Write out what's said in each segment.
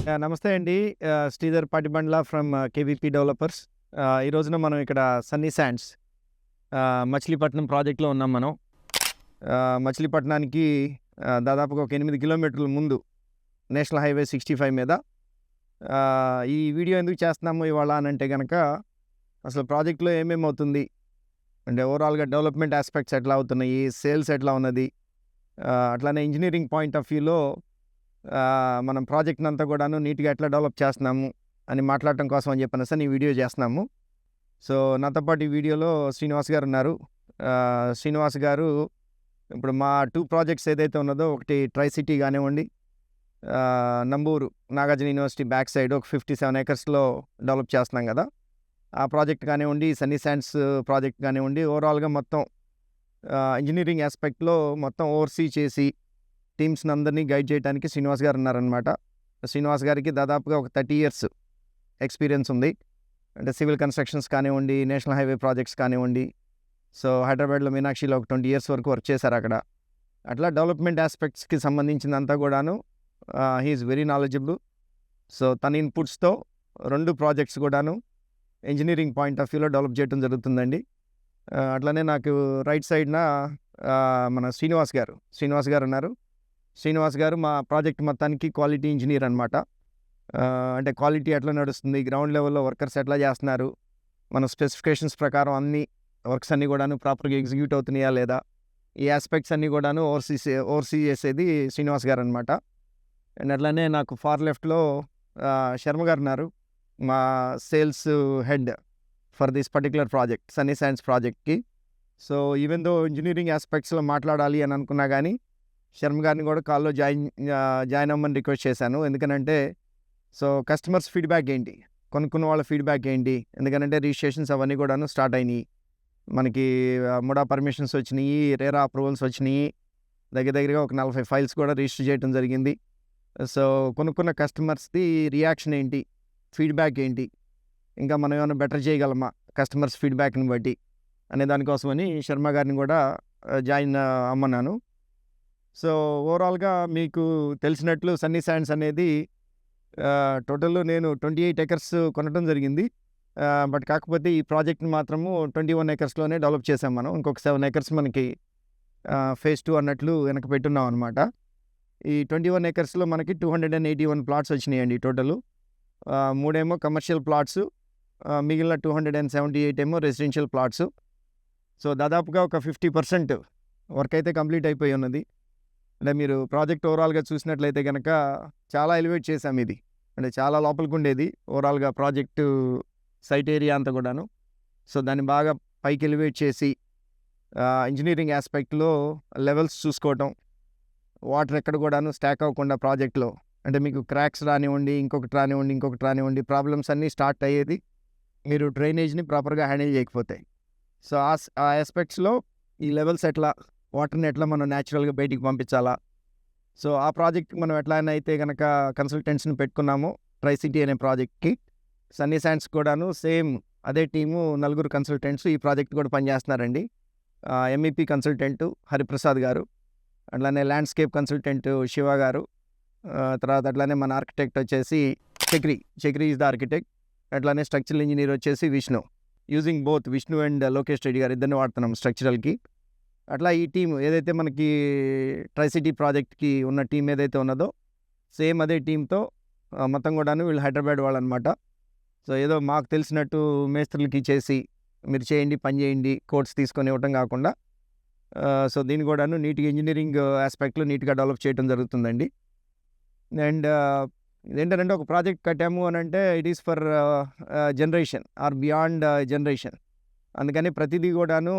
నమస్తే అండి. Sridhar Patibandla from KVP developers. ఈ రోజున మనం ఇక్కడ సన్నీ శాండ్స్ మచిలీపట్నం ప్రాజెక్ట్‌లో ఉన్నాం మనం. మచిలీపట్నానికి దాదాపుగా ఒక 8 కిలోమీటర్ల ముందు నేషనల్ హైవే 65 మీద. ఈ వీడియో ఎందుకు చేస్తున్నాము ఇవాళ అనంటే గనక, అసలు ప్రాజెక్ట్‌లో ఏమేమవుతుంది, అంటే ఓవరాల్‌గా డెవలప్‌మెంట్ ఆస్పెక్ట్స్ ఎట్లా అవుతున్నాయి, సేల్స్ ఎట్లా ఉన్నది, అట్లానే ఇంజినీరింగ్ పాయింట్ ఆఫ్ వ్యూలో మనం ప్రాజెక్ట్‌ని అంతా కూడాను నీట్‌గా ఎట్లా డెవలప్ చేస్తున్నాము అని మాట్లాడటం కోసం అని చెప్పనేసి ఈ వీడియో చేస్తున్నాము. సో నాతో పాటు ఈ వీడియోలో శ్రీనివాస్ గారు ఉన్నారు. శ్రీనివాస్ గారు ఇప్పుడు మా 2 ప్రాజెక్ట్స్ ఏదైతే ఉన్నదో, ఒకటి ట్రై సిటీ కానివ్వండి, Namburu Nagarjuna university back side ఒక 57 ఏకర్స్‌లో డెవలప్ చేస్తున్నాం కదా. ఆ ప్రాజెక్ట్ కానివ్వండి, సన్నీ శాండ్స్ ప్రాజెక్ట్ కానివ్వండి, ఓవరాల్‌గా మొత్తం ఇంజినీరింగ్ ఆస్పెక్ట్‌లో మొత్తం ఓవర్సీ చేసి టీమ్స్‌ని అందరినీ గైడ్ చేయడానికి శ్రీనివాస్ గారు ఉన్నారనమాట. శ్రీనివాస్ గారికి దాదాపుగా ఒక 30 ఇయర్స్ ఎక్స్పీరియన్స్ ఉంది. అంటే సివిల్ కన్స్ట్రక్షన్స్ కానివ్వండి, నేషనల్ హైవే ప్రాజెక్ట్స్ కానివ్వండి. సో హైదరాబాద్లో మీనాక్షిలో ఒక 20 ఇయర్స్ వరకు వర్క్ చేశారు అక్కడ. అట్లా డెవలప్మెంట్ ఆస్పెక్ట్స్కి సంబంధించిందంతా కూడాను he is very knowledgeable. So తన ఇన్పుట్స్తో 2 ప్రాజెక్ట్స్ కూడాను ఇంజనీరింగ్ పాయింట్ ఆఫ్ వ్యూలో డెవలప్ చేయడం జరుగుతుందండి. అట్లనే నాకు రైట్ సైడ్న మన శ్రీనివాస్ గారు ఉన్నారు. శ్రీనివాస్ గారు మా ప్రాజెక్ట్ మొత్తానికి క్వాలిటీ ఇంజనీర్ అనమాట. అంటే క్వాలిటీ ఎట్లా నడుస్తుంది, గ్రౌండ్ లెవెల్లో వర్కర్స్ ఎట్లా చేస్తున్నారు, మన స్పెసిఫికేషన్స్ ప్రకారం అన్ని వర్క్స్ అన్నీ కూడాను ప్రాపర్గా ఎగ్జిక్యూట్ అవుతున్నాయా లేదా, ఈ ఆస్పెక్ట్స్ అన్నీ కూడాను ఓవర్సీ చేసేది శ్రీనివాస్ గారు అనమాట. అండ్ అట్లానే నాకు ఫార్ లెఫ్ట్లో శర్మ గారు ఉన్నారు, మా sales head for this particular project, Sunny sands ప్రాజెక్ట్కి. సో ఈవెన్ దో ఇంజనీరింగ్ ఆస్పెక్ట్స్లో మాట్లాడాలి అని అనుకున్నా కానీ శర్మ గారిని కూడా కాల్లో జాయిన్ అవ్వమని రిక్వెస్ట్ చేశాను. ఎందుకనంటే సో కస్టమర్స్ ఫీడ్బ్యాక్ ఏంటి, కొనుక్కున్న వాళ్ళ ఫీడ్బ్యాక్ ఏంటి, ఎందుకంటే రిజిస్ట్రేషన్స్ అవన్నీ కూడాను స్టార్ట్ అయినాయి. మనకి ముడా పర్మిషన్స్ వచ్చినాయి, రేరా అప్రూవల్స్ వచ్చినాయి. దగ్గరగా ఒక 40 ఫైల్స్ కూడా రిజిస్టర్ చేయడం జరిగింది. సో కొనుక్కున్న కస్టమర్స్ది రియాక్షన్ ఏంటి, ఫీడ్బ్యాక్ ఏంటి, ఇంకా మనం ఏమైనా బెటర్ చేయగలమా కస్టమర్స్ ఫీడ్బ్యాక్ని బట్టి అనే దానికోసమని శర్మ గారిని కూడా జాయిన్ అమ్మన్నాను. సో ఓవరాల్గా మీకు తెలిసినట్లు సన్నీ శాండ్స్ అనేది టోటల్ నేను 28 ఎకర్స్ కొనడం జరిగింది. బట్ కాకపోతే ఈ ప్రాజెక్ట్ని మాత్రము 21 ఎకర్స్లోనే డెవలప్ చేసాం మనం. ఇంకొక 7 ఎకర్స్ మనకి ఫేజ్ 2 అన్నట్లు వెనక పెట్టున్నాం అనమాట. ఈ 21 ఎకర్స్లో మనకి 281 ప్లాట్స్ వచ్చినాయండి టోటలు. 3 ఏమో కమర్షియల్ ప్లాట్స్, మిగిలిన 278 ఏమో రెసిడెన్షియల్ ప్లాట్స్. సో దాదాపుగా ఒక 50% వర్క్ అయితే కంప్లీట్ అయిపోయి ఉన్నది. అంటే మీరు ప్రాజెక్ట్ ఓవరాల్గా చూసినట్లయితే కనుక చాలా ఎలివేట్ చేసాం ఇది. అంటే చాలా లోపలికి ఉండేది ఓవరాల్గా ప్రాజెక్టు సైట్ ఏరియా అంతా కూడాను. సో దాన్ని బాగా పైకి ఎలివేట్ చేసి ఇంజనీరింగ్ ఆస్పెక్ట్లో లెవెల్స్ చూసుకోవటం, వాటర్ ఎక్కడ కూడాను స్టాక్ అవ్వకుండా ప్రాజెక్ట్లో, అంటే మీకు క్రాక్స్ రానివ్వండి, ఇంకొకటి రానివ్వండి ప్రాబ్లమ్స్ అన్నీ స్టార్ట్ అయ్యేది మీరు డ్రైనేజ్ని ప్రాపర్గా హ్యాండిల్ చేయకపోతే. సో ఆ ఆస్పెక్ట్స్లో ఈ లెవెల్స్ ఎట్లా, వాటర్ని ఎట్లా మనం న్యాచురల్గా బయటికి పంపించాలా, సో ఆ ప్రాజెక్ట్ మనం ఎట్లా అయితే కనుక కన్సల్టెంట్స్ని పెట్టుకున్నామో ట్రై సిటీ అనే ప్రాజెక్ట్కి, సన్నీ శాండ్స్ కూడాను సేమ్ అదే టీము 4 కన్సల్టెంట్స్ ఈ ప్రాజెక్ట్ కూడా పనిచేస్తున్నారండి. ఎంఈపీ కన్సల్టెంట్ హరిప్రసాద్ గారు, అట్లానే ల్యాండ్స్కేప్ కన్సల్టెంట్ శివ గారు, తర్వాత అట్లానే మన ఆర్కిటెక్ట్ వచ్చేసి చక్రి ఈజ్ ద ఆర్కిటెక్ట్. అట్లానే స్ట్రక్చరల్ ఇంజనీర్ వచ్చేసి Vishnu. Using both Vishnu and Lokesh Reddy గారు ఇద్దరిని వాడుతున్నాం స్ట్రక్చరల్కి. అట్లా ఈ టీం ఏదైతే మనకి ట్రై సిటీ ప్రాజెక్ట్కి ఉన్న టీం ఏదైతే ఉన్నదో సేమ్ అదే టీంతో మొత్తం కూడాను వీళ్ళు హైదరాబాద్ వాళ్ళు అనమాట. సో ఏదో మాకు తెలిసినట్టు మేస్త్రులకి ఇచ్చేసి మీరు చేయండి, పని చేయండి, కోడ్స్ తీసుకొని ఇవ్వటం కాకుండా సో దీన్ని కూడాను నీట్గా ఇంజనీరింగ్ ఆస్పెక్ట్లో నీట్గా డెవలప్ చేయడం జరుగుతుందండి. అండ్ ఏంటంటే ఒక ప్రాజెక్ట్ కట్టాము అని అంటే it is for generation or beyond generation. అందుకని ప్రతిదీ కూడాను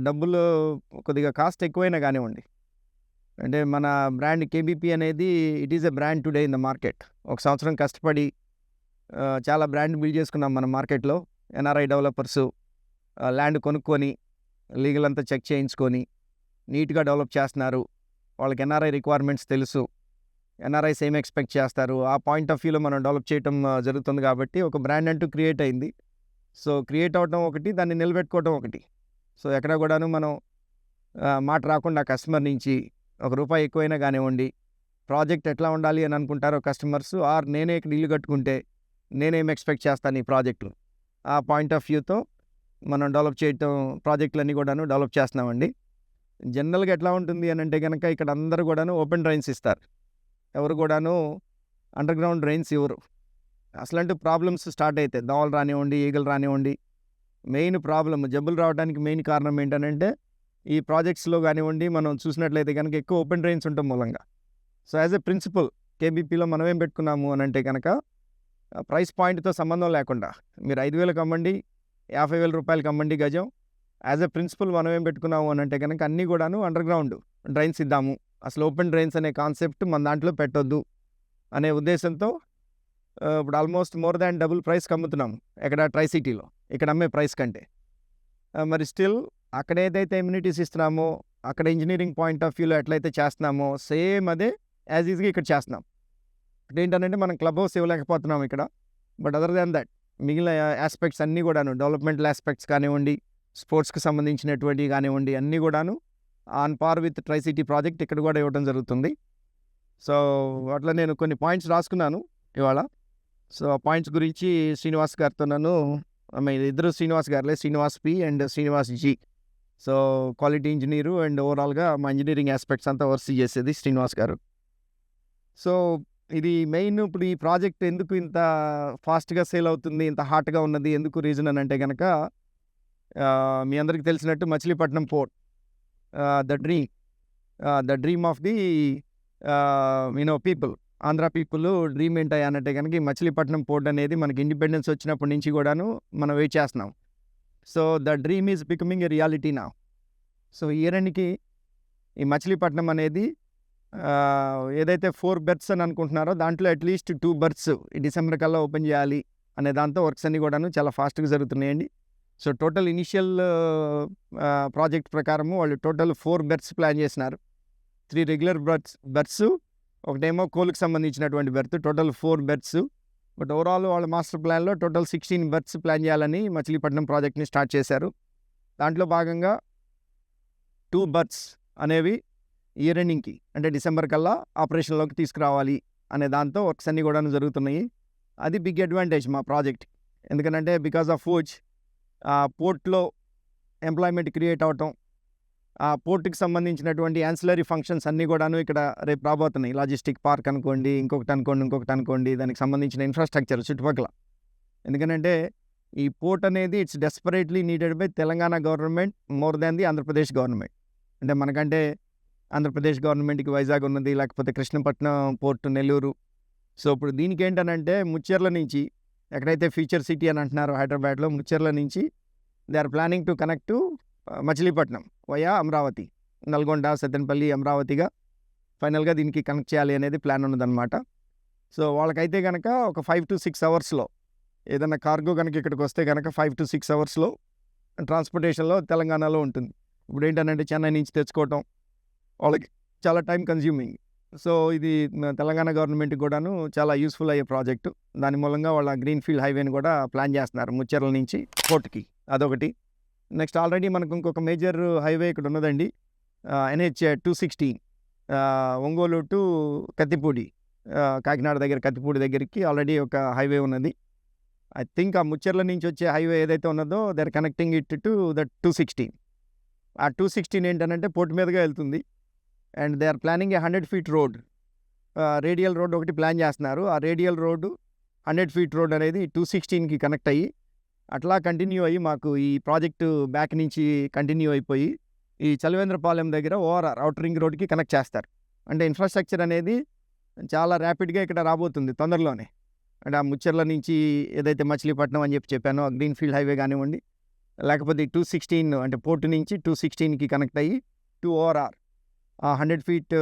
డబ్బులు కొద్దిగా కాస్ట్ ఎక్కువైనా కానివ్వండి, అంటే మన బ్రాండ్ కేబీపీ అనేది it is a brand today in the market. ఒక సంవత్సరం కష్టపడి చాలా బ్రాండ్ బిల్డ్ చేసుకున్నాం మన మార్కెట్లో. ఎన్ఆర్ఐ డెవలపర్సు ల్యాండ్ కొనుక్కొని లీగల్ అంతా చెక్ చేయించుకొని నీట్గా డెవలప్ చేస్తున్నారు. వాళ్ళకి ఎన్ఆర్ఐ రిక్వైర్మెంట్స్ తెలుసు, ఎన్ఆర్ఐస్ ఏం ఎక్స్పెక్ట్ చేస్తారు, ఆ పాయింట్ ఆఫ్ వ్యూలో మనం డెవలప్ చేయడం జరుగుతుంది. కాబట్టి ఒక బ్రాండ్ అంటూ క్రియేట్ అయింది. సో క్రియేట్ అవడం ఒకటి, దాన్ని నిలబెట్టుకోవడం ఒకటి. సో ఎక్కడ కూడాను మనం మాట రాకుండా కస్టమర్ నుంచి ఒక రూపాయి ఎక్కువైనా కానివ్వండి, ప్రాజెక్ట్ ఎట్లా ఉండాలి అని అనుకుంటారో కస్టమర్స్, ఆర్ నేనే ఇక్కడ ఇల్లు కట్టుకుంటే నేనేం ఎక్స్పెక్ట్ చేస్తాను ఈ ప్రాజెక్టులు, ఆ పాయింట్ ఆఫ్ వ్యూతో మనం డెవలప్ చేయటం ప్రాజెక్టులన్నీ కూడాను డెవలప్ చేస్తున్నామండి. జనరల్గా ఎట్లా ఉంటుంది అని అంటే కనుక ఇక్కడ అందరూ కూడాను ఓపెన్ డ్రైన్స్ ఇస్తారు, ఎవరు కూడాను అండర్ గ్రౌండ్ డ్రైన్స్ ఇవ్వరు. అసలంటూ ప్రాబ్లమ్స్ స్టార్ట్ అవుతాయి, దోమలు రానివ్వండి, ఈగలు రానివ్వండి. మెయిన్ ప్రాబ్లమ్ జబ్బులు రావడానికి మెయిన్ కారణం ఏంటనంటే ఈ ప్రాజెక్ట్స్లో కానివ్వండి మనం చూసినట్లయితే కనుక ఎక్కువ ఓపెన్ డ్రైన్స్ ఉండటం మూలంగా. సో యాజ్ ఎ ప్రిన్సిపల్ కేబీపీలో మనం ఏం పెట్టుకున్నాము అని అంటే కనుక ప్రైస్ పాయింట్తో సంబంధం లేకుండా మీరు 5,000 అమ్మండి, 50,000 రూపాయలకి అమ్మండి గజం, యాజ్ ఎ ప్రిన్సిపల్ మనం ఏం పెట్టుకున్నాము అని అంటే కనుక అన్నీ కూడాను అండర్ గ్రౌండ్ డ్రైన్స్ ఇద్దాము, అసలు ఓపెన్ డ్రైన్స్ అనే కాన్సెప్ట్ మన దాంట్లో పెట్టొద్దు అనే ఉద్దేశంతో ఇప్పుడు ఆల్మోస్ట్ మోర్ దాన్ డబుల్ ప్రైస్కి అమ్ముతున్నాము ఎక్కడ ట్రై సిటీలో ఇక్కడ అమ్మే ప్రైస్ కంటే. మరి స్టిల్ అక్కడ ఏదైతే ఇమ్యూనిటీస్ ఇస్తున్నామో, అక్కడ ఇంజనీరింగ్ పాయింట్ ఆఫ్ వ్యూలో ఎట్లయితే చేస్తున్నామో సేమ్ అదే యాజ్ ఈజ్గా ఇక్కడ చేస్తున్నాం. ఏంటంటే మనం క్లబ్ హౌస్ ఇవ్వలేకపోతున్నాం ఇక్కడ, బట్ అదర్ దాన్ దట్ మిగిలిన ఆస్పెక్ట్స్ అన్నీ కూడాను, డెవలప్మెంటల్ ఆస్పెక్ట్స్ కానివ్వండి, స్పోర్ట్స్కి సంబంధించినటువంటి కానివ్వండి, అన్నీ కూడాను on par with try city project ఇక్కడ కూడా ఇవ్వడం జరుగుతుంది. సో అట్లా నేను కొన్ని పాయింట్స్ రాసుకున్నాను ఇవాళ. సో ఆ పాయింట్స్ గురించి శ్రీనివాస్ గారితో నన్ను ఇద్దరు శ్రీనివాస్ గారులే, Srinivas P and Srinivas G. So quality engineer and ఓవరాల్గా మా ఇంజనీరింగ్ ఆస్పెక్ట్స్ అంతా ఓవర్సీ చేసేది శ్రీనివాస్ గారు. సో ఇది మెయిన్ ఇప్పుడు ఈ ప్రాజెక్ట్ ఎందుకు ఇంత ఫాస్ట్గా సేల్ అవుతుంది, ఇంత హాట్గా ఉన్నది, ఎందుకు రీజన్ అని అంటే కనుక మీ అందరికీ తెలిసినట్టు Machilipatnam port the dream of the people, Andhra people dream ఏంటయ్యా అంటే కనుక ఈ మచిలీపట్నం పోర్ట్ అనేది మనకి ఇండిపెండెన్స్ వచ్చినప్పటి నుంచి కూడాను మనం వెయిట్ చేస్తున్నాం. So the dream is becoming a reality నా. సో ఇయర్కి ఈ మచిలీపట్నం అనేది ఏదైతే 4 berths అని అనుకుంటున్నారో దాంట్లో అట్లీస్ట్ 2 berths ఈ డిసెంబర్ కల్లా ఓపెన్ చేయాలి అనే దాంతో వర్క్స్ అన్నీ కూడాను చాలా ఫాస్ట్గా జరుగుతున్నాయండి. సో టోటల్ ఇనిషియల్ ప్రాజెక్ట్ ప్రకారము వాళ్ళు టోటల్ 4 berths ప్లాన్ చేసినారు. 3 రెగ్యులర్ berths, ఒకటేమో కోల్కి సంబంధించినటువంటి berth, total 4 berths. But overall వాళ్ళ మాస్టర్ ప్లాన్లో టోటల్ 16 berths ప్లాన్ చేయాలని మచిలీపట్నం ప్రాజెక్ట్ని స్టార్ట్ చేశారు. దాంట్లో భాగంగా 2 berths అనేవి ఇయర్ ఎండింగ్కి అంటే డిసెంబర్ కల్లా ఆపరేషన్లోకి తీసుకురావాలి అనే దాంతో వర్క్స్ అన్నీ కూడా జరుగుతున్నాయి. అది బిగ్ అడ్వాంటేజ్ మా ప్రాజెక్ట్, ఎందుకంటే బికాస్ ఆఫ్ విచ్ పోర్ట్లో ఎంప్లాయ్మెంట్ క్రియేట్ అవటం, ఆ పోర్టుకి సంబంధించినటువంటి యాన్సిలరీ ఫంక్షన్స్ అన్నీ కూడాను ఇక్కడ రేపు రాబోతున్నాయి. లాజిస్టిక్ పార్క్ అనుకోండి, ఇంకొకటి అనుకోండి, దానికి సంబంధించిన ఇన్ఫ్రాస్ట్రక్చర్ చుట్టుపక్కల. ఎందుకంటే ఈ పోర్ట్ అనేది it's desperately needed by Telangana government more than the Andhra Pradesh government. అంటే మనకంటే ఆంధ్రప్రదేశ్ గవర్నమెంట్కి వైజాగ్ ఉన్నది, లేకపోతే కృష్ణపట్నం పోర్టు నెల్లూరు. సో ఇప్పుడు దీనికి ఏంటనంటే ముచ్చెర్ల నుంచి ఎక్కడైతే ఫ్యూచర్ సిటీ అని అంటున్నారో హైదరాబాద్లో, ముచ్చెర్ల నుంచి they are planning to connect to Machilipatnam via Amaravati, Nalgonda, Sattenapalli, అమరావతిగా ఫైనల్గా దీనికి కనెక్ట్ చేయాలి అనేది ప్లాన్ ఉన్నదన్నమాట. సో వాళ్ళకైతే కనుక ఒక 5 to 6 అవర్స్లో ఏదైనా కార్గో కనుక ఇక్కడికి వస్తే కనుక 5 to 6 అవర్స్లో ట్రాన్స్పోర్టేషన్లో తెలంగాణలో ఉంటుంది. ఇప్పుడు ఏంటంటే చెన్నై నుంచి తెచ్చుకోవటం వాళ్ళకి చాలా టైం కన్జ్యూమింగ్. సో ఇది తెలంగాణ గవర్నమెంట్కి కూడాను చాలా యూస్ఫుల్ అయ్యే ప్రాజెక్టు. దాని మూలంగా వాళ్ళ గ్రీన్ఫీల్డ్ హైవేని కూడా ప్లాన్ చేస్తున్నారు ముచ్చెర్ల నుంచి పోర్టుకి, అదొకటి. నెక్స్ట్ ఆల్రెడీ మనకు ఇంకొక మేజర్ హైవే ఇక్కడ ఉన్నదండి, NH 260 ఒంగోలు టు కత్తిపూడి, కాకినాడ దగ్గర కత్తిపూడి దగ్గరికి ఆల్రెడీ ఒక హైవే ఉన్నది. ఐ థింక్ ఆ ముచ్చెర్ల నుంచి వచ్చే హైవే ఏదైతే ఉన్నదో they are connecting it to the 216. ఆ 216 ఏంటంటే పోర్టు మీదుగా వెళ్తుంది. And they are planning a 100 feet road, radial road ఒకటి ప్లాన్ చేస్తున్నారు. ఆ రేడియల్ రోడ్డు 100 feet రోడ్ అనేది 216కి కనెక్ట్ అయ్యి అట్లా కంటిన్యూ అయ్యి మాకు ఈ ప్రాజెక్టు బ్యాక్ నుంచి కంటిన్యూ అయిపోయి ఈ చలివేంద్రపాలెం దగ్గర ORR అవుటర్ రింగ్ రోడ్కి కనెక్ట్ చేస్తారు. అంటే ఇన్ఫ్రాస్ట్రక్చర్ అనేది చాలా ర్యాపిడ్గా ఇక్కడ రాబోతుంది తొందరలోనే. అంటే ఆ ముచ్చెర్ల నుంచి ఏదైతే మచిలీపట్నం అని చెప్పానో ఆ గ్రీన్ఫీల్డ్ హైవే కానివ్వండి, లేకపోతే 216 అంటే పోర్టు నుంచి 216కి కనెక్ట్ అయ్యి టు ORR ఆ 100 feet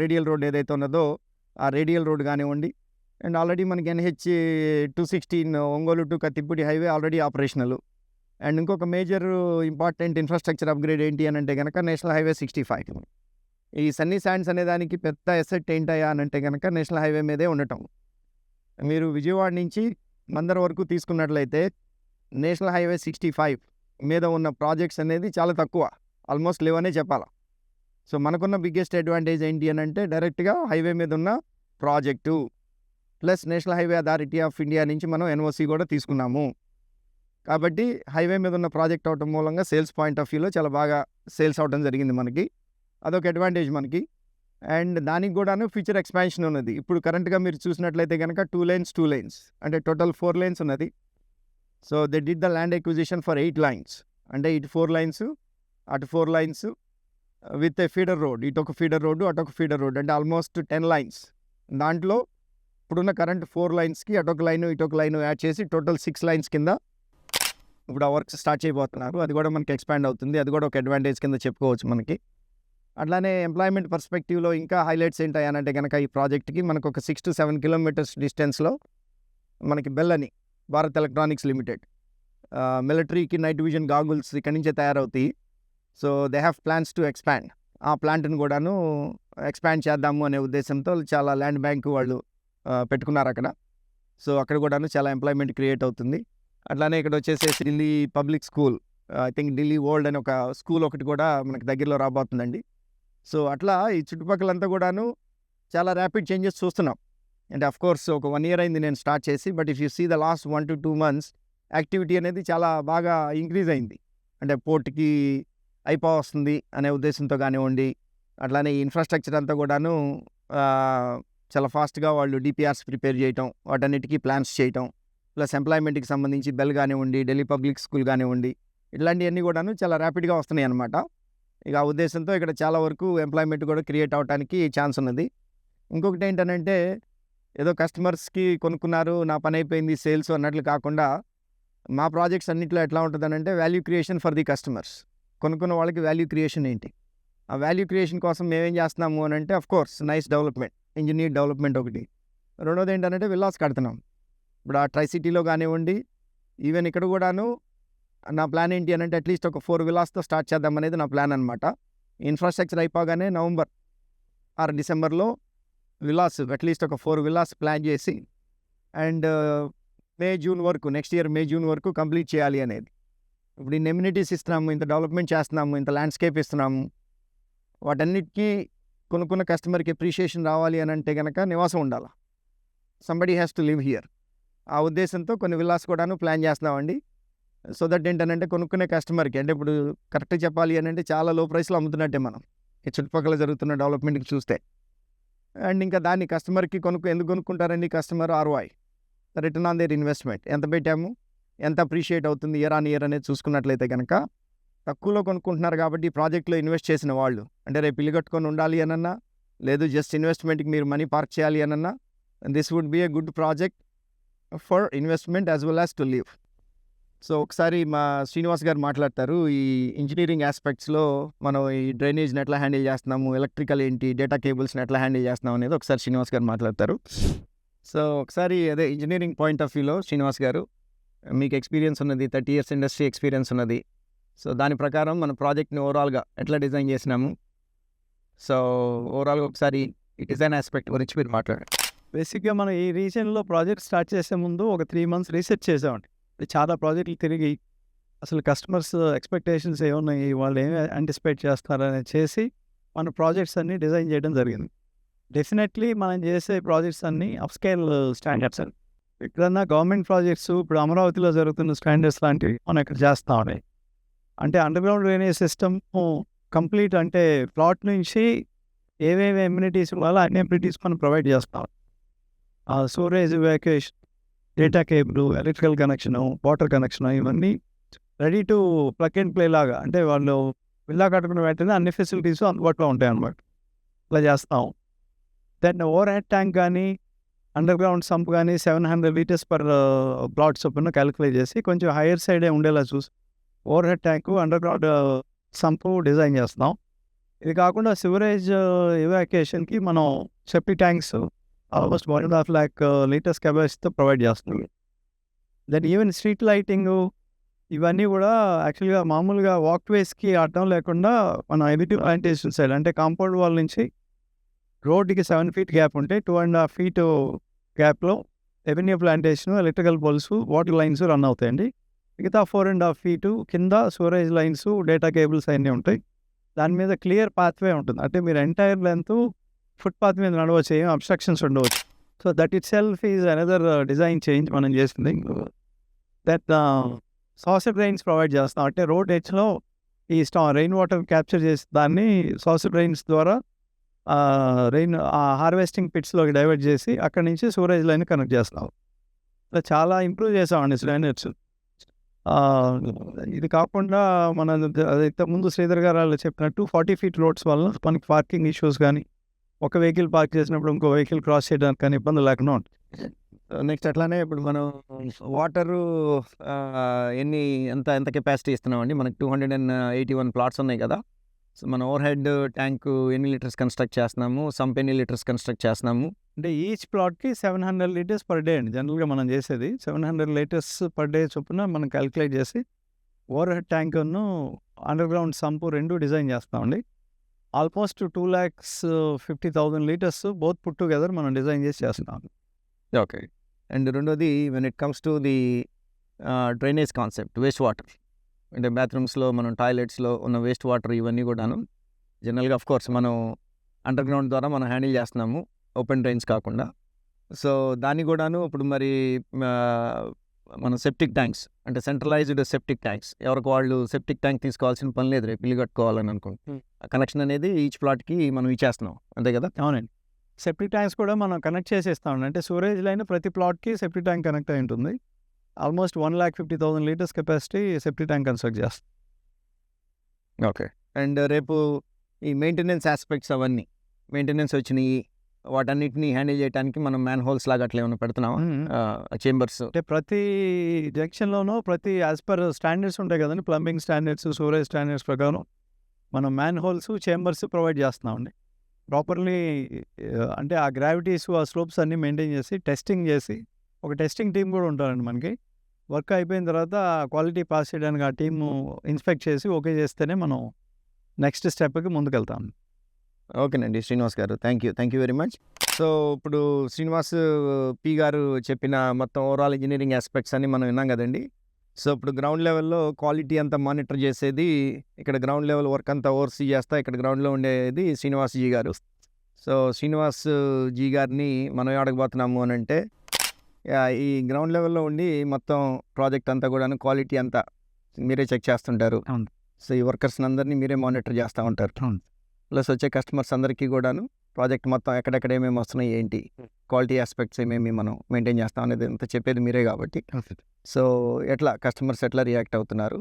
రేడియల్ రోడ్ ఏదైతే ఉన్నదో ఆ రేడియల్ రోడ్ కానివ్వండి. అండ్ ఆల్రెడీ మనకి NH 216 Ongole to Kathipudi highway already operational. And ఇంకొక మేజర్ ఇంపార్టెంట్ ఇన్ఫ్రాస్ట్రక్చర్ అప్గ్రేడ్ ఏంటి అని అంటే కనుక నేషనల్ హైవే 65. ఈ సన్నీ శాండ్స్ అనే దానికి పెద్ద ఎసెట్ ఏంటయ్యా అని అంటే కనుక నేషనల్ హైవే మీదే ఉండటం. మీరు విజయవాడ నుంచి మందర్ వరకు తీసుకున్నట్లయితే నేషనల్ హైవే 65 మీద ఉన్న ప్రాజెక్ట్స్ అనేది చాలా తక్కువ, ఆల్మోస్ట్ లేవనే చెప్పాలి. సో మనకున్న బిగ్గెస్ట్ అడ్వాంటేజ్ ఏంటి అని అంటే డైరెక్ట్గా హైవే మీద ఉన్న project plus national highway authority of India నుంచి మనం ఎన్ఓసి కూడా తీసుకున్నాము. కాబట్టి హైవే మీద ఉన్న ప్రాజెక్ట్ అవటం మూలంగా సేల్స్ పాయింట్ ఆఫ్ వ్యూలో చాలా బాగా సేల్స్ అవడం జరిగింది మనకి. అదొక అడ్వాంటేజ్ మనకి. అండ్ దానికి కూడాను ఫ్యూచర్ ఎక్స్పాన్షన్ ఉన్నది. ఇప్పుడు కరెంట్గా మీరు చూసినట్లయితే కనుక 2 lanes అంటే టోటల్ 4 lanes ఉన్నది. So they did the land acquisition for 8 lines. అంటే ఇటు 4 lines అటు 4 lines with a feeder road, ఇటు ఒక ఫీడర్ రోడ్డు అటొక ఫీడర్ రోడ్, అంటే ఆల్మోస్ట్ 10 lines. దాంట్లో ఇప్పుడున్న కరెంట్ 4 linesకి అటొక లైను ఇటొక లైను యాడ్ చేసి టోటల్ 6 lines కింద ఇప్పుడు ఆ వర్క్స్ స్టార్ట్ చేయబోతున్నారు. అది కూడా మనకి ఎక్స్పాండ్ అవుతుంది. అది కూడా ఒక అడ్వాంటేజ్ కింద చెప్పుకోవచ్చు మనకి. అట్లానే ఎంప్లాయ్మెంట్ పర్స్పెక్టివ్లో ఇంకా హైలైట్స్ ఏంటంటే కనుక ఈ ప్రాజెక్ట్కి మనకు ఒక 6 to 7 kilometers డిస్టెన్స్లో మనకి బెల్ అని భారత్ ఎలక్ట్రానిక్స్ లిమిటెడ్ మిలిటరీకి నైట్ విజన్ గాగుల్స్ ఇక్కడి నుంచే తయారవుతాయి. So they have plans to expand. ఆ ప్లాంట్ని కూడాను ఎక్స్పాండ్ చేద్దాము అనే ఉద్దేశంతో చాలా ల్యాండ్ బ్యాంక్ వాళ్ళు పెట్టుకున్నారు అక్కడ. సో అక్కడ కూడాను చాలా ఎంప్లాయ్మెంట్ క్రియేట్ అవుతుంది. అట్లానే ఇక్కడ వచ్చేసేసి Delhi public school, I think Delhi world అని ఒక స్కూల్ ఒకటి కూడా మనకి దగ్గరలో రాబోతుందండి. సో అట్లా ఈ చుట్టుపక్కలంతా కూడాను చాలా ర్యాపిడ్ చేంజెస్ చూస్తున్నాం. అంటే అఫ్కోర్స్ ఒక 1 year అయింది నేను స్టార్ట్ చేసి. But if you see the last 1 to 2 months activity అనేది చాలా బాగా ఇంక్రీజ్ అయింది. అంటే పోర్ట్కి అయిపోవస్తుంది అనే ఉద్దేశంతో కానివ్వండి, అట్లానే ఈ ఇన్ఫ్రాస్ట్రక్చర్ అంతా కూడాను చాలా ఫాస్ట్గా వాళ్ళు డిపిఆర్స్ ప్రిపేర్ చేయటం, వాటన్నిటికీ ప్లాన్స్ చేయటం, ప్లస్ ఎంప్లాయ్మెంట్కి సంబంధించి బెల్ కానివ్వండి, ఢిల్లీ పబ్లిక్ స్కూల్ కానివ్వండి, ఇట్లాంటివన్నీ కూడాను చాలా ర్యాపిడ్గా వస్తున్నాయి అన్నమాట. ఇక ఆ ఉద్దేశంతో ఇక్కడ చాలా వరకు ఎంప్లాయ్మెంట్ కూడా క్రియేట్ అవడానికి ఛాన్స్ ఉన్నది. ఇంకొకటి ఏంటంటే ఏదో కస్టమర్స్కి కొనుక్కున్నారు నా పని అయిపోయింది సేల్స్ అన్నట్లు కాకుండా మా ప్రాజెక్ట్స్ అన్నింటిలో ఎట్లా ఉంటుందనంటే value creation for the customers. కొనుక్కున్న వాళ్ళకి వాల్యూ క్రియేషన్ ఏంటి, ఆ వాల్యూ క్రియేషన్ కోసం మేమేం చేస్తున్నాము అని అంటే of course nice development, engineer development ఒకటి. రెండోది ఏంటంటే విల్లాస్ కడుతున్నాం. ఇప్పుడు ఆ ట్రై సిటీలో కానివ్వండి, ఈవెన్ ఇక్కడ కూడాను నా ప్లాన్ ఏంటి అని అంటే అట్లీస్ట్ ఒక 4 villasతో స్టార్ట్ చేద్దాం అనేది నా ప్లాన్ అనమాట. ఇన్ఫ్రాస్ట్రక్చర్ అయిపోగానే నవంబర్ ఆర్ డిసెంబర్లో విల్లాస్ అట్లీస్ట్ ఒక 4 villas ప్లాన్ చేసి అండ్ May-June వరకు, నెక్స్ట్ ఇయర్ May-June వరకు కంప్లీట్ చేయాలి అనేది. ఇప్పుడు ఇన్ని ఎమ్యూనిటీస్ ఇస్తున్నాము, ఇంత డెవలప్మెంట్ చేస్తున్నాము, ఇంత ల్యాండ్స్కేప్ ఇస్తున్నాము, వాటన్నిటికీ కొనుక్కున్న కస్టమర్కి అప్రిషియేషన్ రావాలి అని అంటే కనుక నివాసం ఉండాలి. Somebody has to live here. ఆ ఉద్దేశంతో కొన్ని విల్లాస్ కూడాను ప్లాన్ చేస్తున్నామండి. సో దట్ ఏంటంటే కొనుక్కునే కస్టమర్కి, అంటే ఇప్పుడు కరెక్ట్గా చెప్పాలి అని అంటే చాలా లో ప్రైస్లో అమ్ముతున్నట్టే మనం ఈ చుట్టుపక్కల జరుగుతున్న డెవలప్మెంట్కి చూస్తే. అండ్ ఇంకా దాన్ని కస్టమర్కి ఎందుకు కొనుక్కుంటారండి customer? ROI, return on their investment. ఎంత పెట్టాము, ఎంత అప్రిషియేట్ అవుతుంది ఇయర్ ఆన్ ఇయర్ అనేది చూసుకున్నట్లయితే కనుక తక్కువలో కొనుక్కుంటున్నారు. కాబట్టి ఈ ప్రాజెక్ట్లో ఇన్వెస్ట్ చేసిన వాళ్ళు, అంటే రేపు ఇల్లు కట్టుకొని ఉండాలి అనన్నా, లేదు జస్ట్ ఇన్వెస్ట్మెంట్కి మీరు మనీ పార్క్ చేయాలి అనన్నా, this would be a good project for investment as well as to live. So ఒకసారి మా శ్రీనివాస్ గారు మాట్లాడతారు ఈ ఇంజనీరింగ్ ఆస్పెక్ట్స్లో మనం ఈ డ్రైనేజ్ని ఎట్లా హ్యాండిల్ చేస్తున్నాము, ఎలక్ట్రికల్ ఏంటి, డేటా కేబుల్స్ని ఎట్లా హ్యాండిల్ చేస్తున్నాం అనేది ఒకసారి శ్రీనివాస్ గారు మాట్లాడతారు. సో ఒకసారి అదే ఇంజనీరింగ్ పాయింట్ ఆఫ్ వ్యూలో శ్రీనివాస్ గారు, మీకు ఎక్స్పీరియన్స్ ఉన్నది, 30 years ఇండస్ట్రీ ఎక్స్పీరియన్స్ ఉన్నది. సో దాని ప్రకారం మన ప్రాజెక్ట్ని ఓవరాల్గా ఎట్లా డిజైన్ చేసినాము, సో ఓవరాల్గా ఒకసారి ఈ డిజైన్ ఆస్పెక్ట్ గురించి మీరు మాట్లాడండి. బేసిక్గా మనం ఈ రీజన్లో ప్రాజెక్ట్ స్టార్ట్ చేసే ముందు ఒక 3 months రీసెర్చ్ చేసామండి. చాలా ప్రాజెక్టులు తిరిగి అసలు కస్టమర్స్ ఎక్స్పెక్టేషన్స్ ఏమున్నాయి, వాళ్ళు ఏమి యాంటిసిపేట్ చేస్తారని చేసి మన ప్రాజెక్ట్స్ అన్నీ డిజైన్ చేయడం జరిగింది. డెఫినెట్లీ మనం చేసే ప్రాజెక్ట్స్ అన్నీ అప్స్కేల్ స్టాండర్డ్స్ అండి. ఎక్కడన్నా గవర్నమెంట్ ప్రాజెక్ట్స్ ఇప్పుడు అమరావతిలో జరుగుతున్న స్టాండర్డ్స్ లాంటివి మనం ఇక్కడ చేస్తూ ఉన్నాయి. అంటే అండర్గ్రౌండ్ డ్రైనేజ్ సిస్టమ్ కంప్లీట్, అంటే ప్లాట్ నుంచి ఏవేవి ఎమ్యూనిటీస్ ఇవ్వాలో అన్ని ఎమ్యూనిటీస్ మనం ప్రొవైడ్ చేస్తాం. Storage, evacuation, data cable, electrical connection, water connection, ఇవన్నీ ready to plug and play లాగా, అంటే వాళ్ళు విల్లా కట్టుకున్న వెంటనే అన్ని ఫెసిలిటీస్ అందుబాటులో ఉంటాయి అన్నమాట. ఇలా చేస్తాం. దెన్ ఓవర్ హెడ్ ట్యాంక్ కానీ అండర్ గ్రౌండ్ సంప్ కానీ 700 liters per ప్లాట్ చొప్పున క్యాలిక్యులేట్ చేసి కొంచెం హైయర్ సైడే ఉండేలా చూసి overhead tank, underground sump design చేస్తాం. ఇది కాకుండా సివరేజ్ ఎవాక్యుయేషన్కి మనం septic tanks almost 1.5 lakh liters కెపాసిటీతో ప్రొవైడ్ చేస్తున్నాం. దెన్ ఈవెన్ స్ట్రీట్ లైటింగు ఇవన్నీ కూడా యాక్చువల్గా మామూలుగా వాక్వేస్కి అడ్డం లేకుండా మన ఎబిటివ్ ప్లాంటేషన్ సైడ్, అంటే కాంపౌండ్ వాల్ నుంచి రోడ్డుకి 7 feet గ్యాప్ ఉంటే 2.5 feet గ్యాప్లో avenue plantation, electrical poles, water lines run అవుతాయండి. మిగతా 4.5 feet కింద స్టోరేజ్ లైన్స్, డేటా కేబుల్స్ అన్నీ ఉంటాయి. దాని మీద క్లియర్ పాత్వే ఉంటుంది. అంటే మీరు ఎంటైర్ లెంత్ ఫుట్‌పాత్ మీద నడవచ్చు. ఏం అబ్‌స్ట్రక్షన్స్ ఉండవచ్చు. So, that it self is another design change మనం చేసింది. దట్ సాసర్ డ్రైన్స్ ప్రొవైడ్ చేస్తాం. అంటే రోడ్ ఎడ్జ్‌లో ఈ రెయిన్ వాటర్ క్యాప్చర్ చేసి దాన్ని సాసర్ డ్రైన్స్ ద్వారా హార్వెస్టింగ్ పిట్స్‌లోకి డైవర్ట్ చేసి అక్కడి నుంచి సూరేజ్ లైన్ కనెక్ట్ చేస్తాం. ఇలా చాలా ఇంప్రూవ్ చేసామండి స్టాండర్డ్స్. ఇది కాకుండా మన అది ఇంతకుముందు శ్రీధర్ గారు వాళ్ళు చెప్పినట్టు 40 ఫీట్ రోడ్స్ వల్ల మనకి పార్కింగ్ ఇష్యూస్ కానీ, ఒక వెహికల్ పార్క్ చేసినప్పుడు ఇంకో వెహికల్ క్రాస్ చేయడానికి కానీ ఇబ్బంది లేకుండా ఉంటుంది. నెక్స్ట్ అట్లానే ఇప్పుడు మనం వాటరు ఎంత కెపాసిటీ ఇస్తున్నామండి? మనకి 281 ప్లాట్స్ ఉన్నాయి కదా! సో, మన ఓవర్ హెడ్ ట్యాంకు ఎన్ని లీటర్స్ కన్స్ట్రక్ట్ చేస్తున్నాము? సంప్ ఎన్ని లీటర్స్ కన్స్ట్రక్ట్ చేస్తున్నాము? అంటే ఈచ్ ప్లాట్‌కి 700 లీటర్స్ పర్ డే అండి. జనరల్‌గా మనం చేసేది 700 లీటర్స్ పర్ డే చొప్పున మనం క్యాలిక్యులేట్ చేసి ఓవర్ హెడ్ ట్యాంకును, అండర్ గ్రౌండ్ సంపు 2 డిజైన్ చేస్తామండి. Almost 2,50,000 litres both put together మనం డిజైన్ చేసి చేస్తున్నాం. ఓకే. అండ్ రెండోది when it comes to the drainage concept, waste water. అంటే బాత్రూమ్స్‌లో మనం టాయిలెట్స్‌లో ఉన్న వేస్ట్ వాటర్ ఇవన్నీ కూడాను జనరల్‌గా ఆఫ్‌కోర్స్ మనం అండర్ గ్రౌండ్ ద్వారా మనం హ్యాండిల్ చేస్తున్నాము. ఓపెన్ డ్రైన్స్ కాకుండా. సో, దాన్ని కూడాను ఇప్పుడు మరి మన సెప్టిక్ ట్యాంక్స్ అంటే సెంట్రలైజ్డ్ సెప్టిక్ ట్యాంక్స్ ఎవరికి వాళ్ళు సెప్టిక్ ట్యాంక్ తీసుకోవాల్సిన పని లేదు రేపు ఇల్లు కట్టుకోవాలని అనుకుంటే. ఆ కనెక్షన్ అనేది ఈచ్ ప్లాట్‌కి మనం ఇచ్చేస్తున్నాం. అంతే కదా? అవునండి. సెప్టిక్ ట్యాంక్స్ కూడా మనం కనెక్ట్ చేసేస్తామండి. అంటే సూరేజ్ లైన్ ప్రతి ప్లాట్‌కి సెప్టిక్ ట్యాంక్ కనెక్ట్ అయి ఉంటుంది. Almost 1,50,000 litres capacity septic tank construct చేస్తాం. ఓకే. అండ్ రేపు ఈ మెయింటెనెన్స్ యాస్పెక్ట్స్ అవన్నీ మెయింటెనెన్స్ వచ్చినాయి వాటన్నిటిని హ్యాండిల్ చేయడానికి మనం మ్యాన్ హోల్స్ లాగా అట్లా ఏమైనా పెడుతున్నామా? చేంబర్స్ అంటే ప్రతి జంక్షన్‌లోనూ ప్రతి యాజ్ పర్ స్టాండర్డ్స్ ఉంటాయి కదండీ! ప్లంబింగ్ స్టాండర్డ్స్, సూరేజ్ స్టాండర్డ్స్ ప్రకారం మనం మ్యాన్ హోల్స్, చేంబర్స్ ప్రొవైడ్ చేస్తున్నామండి. ప్రాపర్‌లీ అంటే ఆ గ్రావిటీస్, ఆ స్లోప్స్ అన్నీ మెయింటైన్ చేసి, టెస్టింగ్ చేసి, ఒక టెస్టింగ్ టీమ్ కూడా ఉంటారండి మనకి. వర్క్ అయిపోయిన తర్వాత క్వాలిటీ పాస్ చేయడానికి ఆ టీము ఇన్స్పెక్ట్ చేసి ఓకే చేస్తేనే మనం నెక్స్ట్ స్టెప్‌కి ముందుకెళ్తాం. ఓకేనండి శ్రీనివాస్ గారు. Thank you very much. So, ఇప్పుడు శ్రీనివాస్ పి గారు చెప్పిన మొత్తం ఓవరాల్ ఇంజనీరింగ్ ఆస్పెక్ట్స్ అన్నీ మనం విన్నాం కదండి. సో, ఇప్పుడు గ్రౌండ్ లెవెల్‌లో క్వాలిటీ అంతా మానిటర్ చేసేది ఇక్కడ గ్రౌండ్ లెవెల్ వర్క్ అంతా ఓవర్సీ చేస్తా ఇక్కడ గ్రౌండ్‌లో ఉండేది శ్రీనివాస్ జీ గారు. సో, శ్రీనివాస్ జీ గారిని మనం ఏం అడగబోతున్నాము అని అంటే ఈ గ్రౌండ్ లెవెల్‌లో ఉండి మొత్తం ప్రాజెక్ట్ అంతా కూడాను క్వాలిటీ అంతా మీరే చెక్ చేస్తుంటారు. అవును. సో, ఈ వర్కర్స్‌ని అందరినీ మీరే మానిటర్ చేస్తూ ఉంటారు. అవును. ప్లస్ వచ్చే కస్టమర్స్ అందరికీ కూడాను ప్రాజెక్ట్ మొత్తం ఎక్కడెక్కడ ఏమేమి వస్తున్నాయి ఏంటి, క్వాలిటీ ఆస్పెక్ట్స్ ఏమేమి మనం మెయింటైన్ చేస్తాం అనేది అంతా చెప్పేది మీరే కాబట్టి. సో, ఎట్లా కస్టమర్స్ ఎట్లా రియాక్ట్ అవుతున్నారు,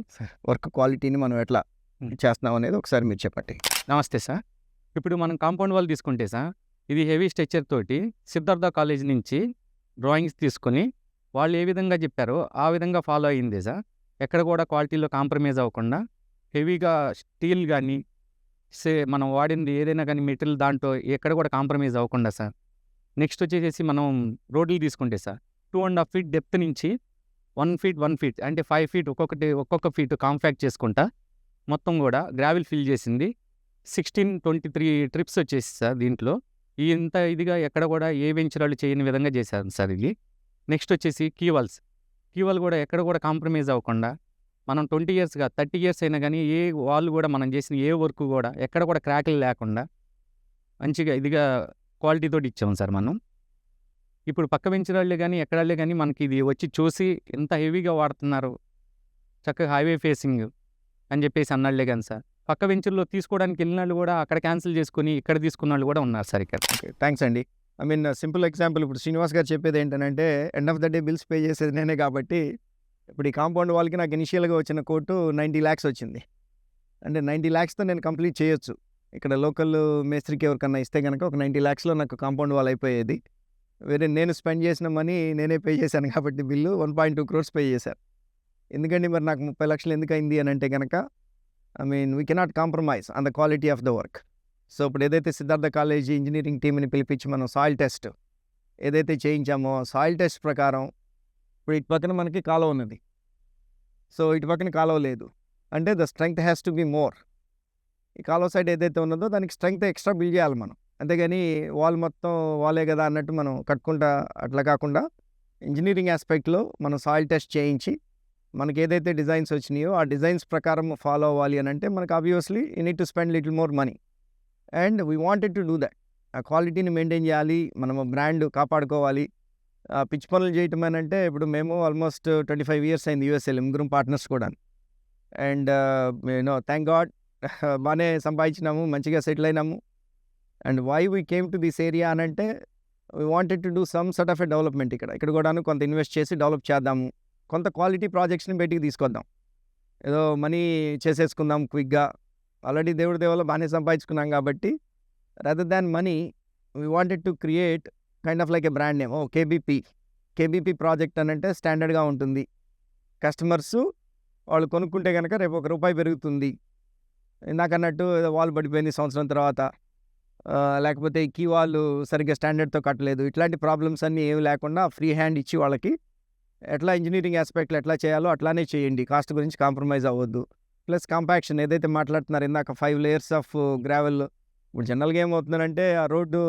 వర్క్ క్వాలిటీని మనం ఎట్లా చేస్తున్నాం అనేది ఒకసారి మీరు చెప్పండి. నమస్తే సార్. ఇప్పుడు మనం కాంపౌండ్ వాల్ తీసుకుంటే సార్, ఇది హెవీ స్ట్రక్చర్ తోటి సిద్ధార్థ కాలేజ్ నుంచి డ్రాయింగ్స్ తీసుకొని వాళ్ళు ఏ విధంగా చెప్పారో ఆ విధంగా ఫాలో అయ్యింది సార్. ఎక్కడ కూడా క్వాలిటీలో కాంప్రమైజ్ అవ్వకుండా హెవీగా స్టీల్ కానీ మనం వాడింది ఏదైనా కానీ మెటీరియల్ దాంట్లో ఎక్కడ కూడా కాంప్రమైజ్ అవ్వకుండా సార్. నెక్స్ట్ వచ్చేసి మనం రోడ్లు తీసుకుంటే సార్ 2.5 ఫీట్ డెప్త్ నుంచి 1 ఫీట్ అంటే 5 ఫీట్ ఒక్కొక్క ఫీట్ కాంపాక్ట్ చేసుకుంటా మొత్తం కూడా గ్రావెల్ ఫిల్ చేసింది. 16-23 ట్రిప్స్ వచ్చేసి సార్ దీంట్లో. ఇంత ఇదిగా ఎక్కడ కూడా ఏ వెంచరాలు చేయని విధంగా చేశారు సార్ ఇది. నెక్స్ట్ వచ్చేసి కీ వాల్ కూడా ఎక్కడ కూడా కాంప్రమైజ్ అవ్వకుండా మనం 20 ఇయర్స్గా 30 ఇయర్స్ అయినా కానీ ఏ వాల్ కూడా మనం చేసిన ఏ వర్క్ కూడా ఎక్కడ కూడా క్రాకులు లేకుండా మంచిగా ఇదిగా క్వాలిటీతో ఇచ్చాము సార్ మనం. ఇప్పుడు పక్క వెంచరాళ్ళే కానీ ఎక్కడాళ్ళే కానీ మనకి ఇది వచ్చి చూసి ఎంత హెవీగా వాడుతున్నారు, చక్కగా హైవే ఫేసింగ్ అని చెప్పేసి అన్నాళ్లే కానీ సార్. పక్క వెంచర్లో తీసుకోవడానికి వెళ్ళిన వాళ్ళు కూడా అక్కడ క్యాన్సిల్ చేసుకుని ఇక్కడ తీసుకున్న వాళ్ళు కూడా ఉన్నారు సార్ ఇక్కడ. ఓకే, థ్యాంక్స్ అండి. ఐ మీన్ సింపుల్ ఎగ్జాంపుల్ ఇప్పుడు శ్రీనివాస్ గారు చెప్పేది ఏంటంటే end of the day bills pay చేసేది నేనే కాబట్టి ఇప్పుడు ఈ కాంపౌండ్ వాల్కి నాకు ఇనిషియల్గా వచ్చిన కోటు 90 lakhs వచ్చింది. అంటే 90 lakhsతో నేను కంప్లీట్ చేయొచ్చు. ఇక్కడ లోకల్ మేస్త్రికి ఎవరికన్నా ఇస్తే కనుక ఒక 90 lakhsలో నాకు కాంపౌండ్ వాల్ అయిపోయేది. వేరే నేను స్పెండ్ చేసిన మనీ నేనే పే చేశాను కాబట్టి బిల్లు 1.2 crores పే చేశారు. ఎందుకంటే మరి నాకు 30 lakhs ఎందుకు అయింది అని అంటే కనుక I mean we cannot compromise on the quality of the work. So, ఇప్పుడు ఏదైతే సిద్ధార్థ కాలేజీ ఇంజనీరింగ్ టీమ్ని పిలిపించి మనం సాయిల్ టెస్ట్ ఏదైతే చేయించామో సాయిల్ టెస్ట్ ప్రకారం ఇప్పుడు ఇటు పక్కన మనకి కాలువ ఉన్నది. సో, ఇటు పక్కన కాలువ లేదు అంటే the strength has to be more. ఈ కాలువ సైడ్ ఏదైతే ఉన్నదో దానికి స్ట్రెంగ్త్ ఎక్స్ట్రా బిల్డ్ చేయాలి మనం. అంతేగాని వాల్ మొత్తం వాలే కదా అన్నట్టు మనం కట్టుకుంటా అట్లా కాకుండా ఇంజనీరింగ్ ఆస్పెక్ట్లో మనం సాయిల్ టెస్ట్ చేయించి మనకి ఏదైతే డిజైన్స్ వచ్చినాయో ఆ డిజైన్స్ ప్రకారం ఫాలో అవ్వాలి అని అంటే మనకు obviously you need to spend little more money and we wanted to do that. ఆ క్వాలిటీని మెయింటైన్ చేయాలి, మనము బ్రాండ్ కాపాడుకోవాలి. పిచ్చి పనులు చేయటం అని అంటే ఇప్పుడు మేము ఆల్మోస్ట్ 25 years అయింది యూఎస్ఏలో, ముగ్గురం పార్ట్నర్స్ కూడా. అండ్ థ్యాంక్ గాడ్ బాగానే సంపాదించినాము, మంచిగా సెటిల్ అయినాము. And why we came to this area అని అంటే we wanted to do some sort of a development. ఇక్కడ కూడాను కొంత ఇన్వెస్ట్ చేసి డెవలప్ చేద్దాము, కొంత క్వాలిటీ ప్రాజెక్ట్స్ని బయటికి తీసుకొద్దాం. ఏదో మనీ చేసేసుకుందాం క్విక్గా, ఆల్రెడీ దేవుడి దేవలో బాగానే సంపాదించుకున్నాం కాబట్టి rather than money we wanted to create kind of like a brand name. KBP project అని అంటే స్టాండర్డ్గా ఉంటుంది. కస్టమర్స్ వాళ్ళు కొనుక్కుంటే కనుక రేపు ₹1 పెరుగుతుంది. ఇందాకన్నట్టు ఏదో వాల్ పడిపోయింది సంవత్సరం తర్వాత, లేకపోతే ఈ కీ వాళ్ళు సరిగ్గా స్టాండర్డ్తో కట్టలేదు, ఇట్లాంటి ప్రాబ్లమ్స్ అన్నీ ఏమి లేకుండా ఫ్రీ హ్యాండ్ ఇచ్చి వాళ్ళకి ఎట్లా ఇంజనీరింగ్ ఆస్పెక్ట్లో ఎట్లా చేయాలో అట్లానే చేయండి, కాస్ట్ గురించి కాంప్రమైజ్ అవ్వద్దు. ప్లస్ కాంపాక్షన్ ఏదైతే మాట్లాడుతున్నారు ఇందాక 5 layers ఆఫ్ గ్రావెల్. ఇప్పుడు జనరల్గా ఏమవుతుందంటే ఆ రోడ్డు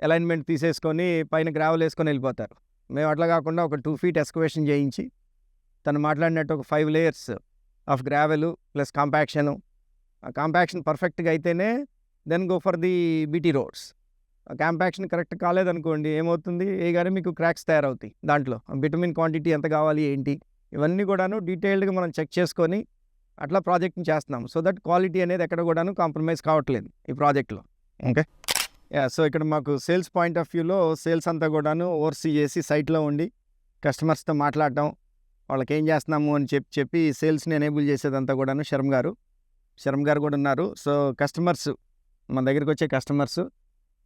అలైన్మెంట్ తీసేసుకొని పైన గ్రావెల్ వేసుకొని వెళ్ళిపోతారు. మేము అట్లా కాకుండా ఒక 2 feet ఎస్కవేషన్ చేయించి తను మాట్లాడినట్టు ఒక 5 layers of gravel plus compaction. ఆ కాంపాక్షన్ పర్ఫెక్ట్గా అయితేనే then go for the BT roads. ఆ కాంపాక్షన్ కరెక్ట్ కాలేదనుకోండి ఏమవుతుంది, గానీ మీకు క్రాక్స్ తయారవుతాయి. దాంట్లో విటమిన్ క్వాంటిటీ ఎంత కావాలి ఏంటి ఇవన్నీ కూడాను డీటెయిల్డ్గా మనం చెక్ చేసుకొని అట్లా ప్రాజెక్ట్ని చేస్తున్నాం. సో దట్ క్వాలిటీ అనేది ఎక్కడ కూడాను కాంప్రమైజ్ కావట్లేదు ఈ ప్రాజెక్ట్లో. ఓకే, సో ఇక్కడ మాకు సేల్స్ పాయింట్ ఆఫ్ వ్యూలో సేల్స్ అంతా కూడాను ఓవర్సీ చేసి సైట్లో ఉండి కస్టమర్స్తో మాట్లాడటం, వాళ్ళకి ఏం చేస్తున్నాము అని చెప్పి సేల్స్ని ఎనేబుల్ చేసేదంతా కూడాను శర్మ గారు కూడా ఉన్నారు. సో కస్టమర్స్ మన దగ్గరికి వచ్చే కస్టమర్స్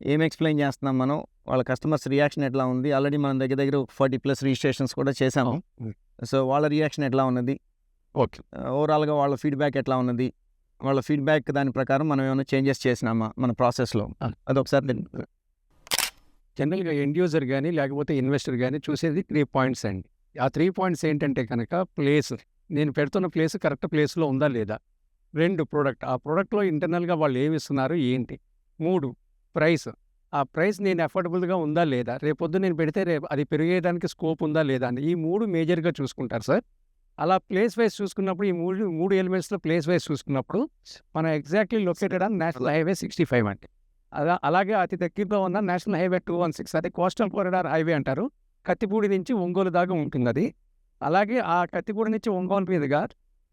ఏం ఎక్స్ప్లెయిన్ చేస్తున్నాం మనం, వాళ్ళ కస్టమర్స్ రియాక్షన్ ఎట్లా ఉంది. ఆల్రెడీ మనం దగ్గర 40+ రిజిస్ట్రేషన్స్ కూడా చేసాము. సో వాళ్ళ రియాక్షన్ ఎట్లా ఉన్నది, ఓకే, ఓవరాల్గా వాళ్ళ ఫీడ్బ్యాక్ ఎట్లా ఉన్నది, వాళ్ళ ఫీడ్బ్యాక్ దాని ప్రకారం మనం ఏమైనా చేంజెస్ చేసినామా మన ప్రాసెస్లో, అదొకసారి. జనరల్గా ఎండ్ యూజర్ కానీ లేకపోతే ఇన్వెస్టర్ కానీ చూసేది 3 points అండి. ఆ 3 points ఏంటంటే కనుక ప్లేస్, నేను పెడుతున్న ప్లేస్ కరెక్ట్ ప్లేస్లో ఉందా లేదా. 2 ప్రోడక్ట్, ఆ ప్రోడక్ట్లో ఇంటర్నల్గా వాళ్ళు ఏమి ఇస్తున్నారు ఏంటి. 3 ప్రైస్, ఆ ప్రైస్ నేను అఫోర్డబుల్గా ఉందా లేదా, రేపొద్దు నేను పెడితే రేపు అది పెరిగేదానికి స్కోప్ ఉందా లేదా అని ఈ 3 మేజర్గా చూసుకుంటారు సార్. అలా ప్లేస్ వైజ్ చూసుకున్నప్పుడు ఈ మూడు ఎలిమెంట్స్లో ప్లేస్ వైజ్ చూసుకున్నప్పుడు మనం exactly located on national highway 65 అంటే. అలాగే అతి దగ్గరలో ఉన్న నేషనల్ హైవే 216, అదే కోస్టల్ కారిడార్ హైవే అంటారు. కత్తిపూడి నుంచి ఒంగోలు దాకా ఉంటుంది అది. అలాగే ఆ కత్తిపూడి నుంచి ఒంగోలు మీదుగా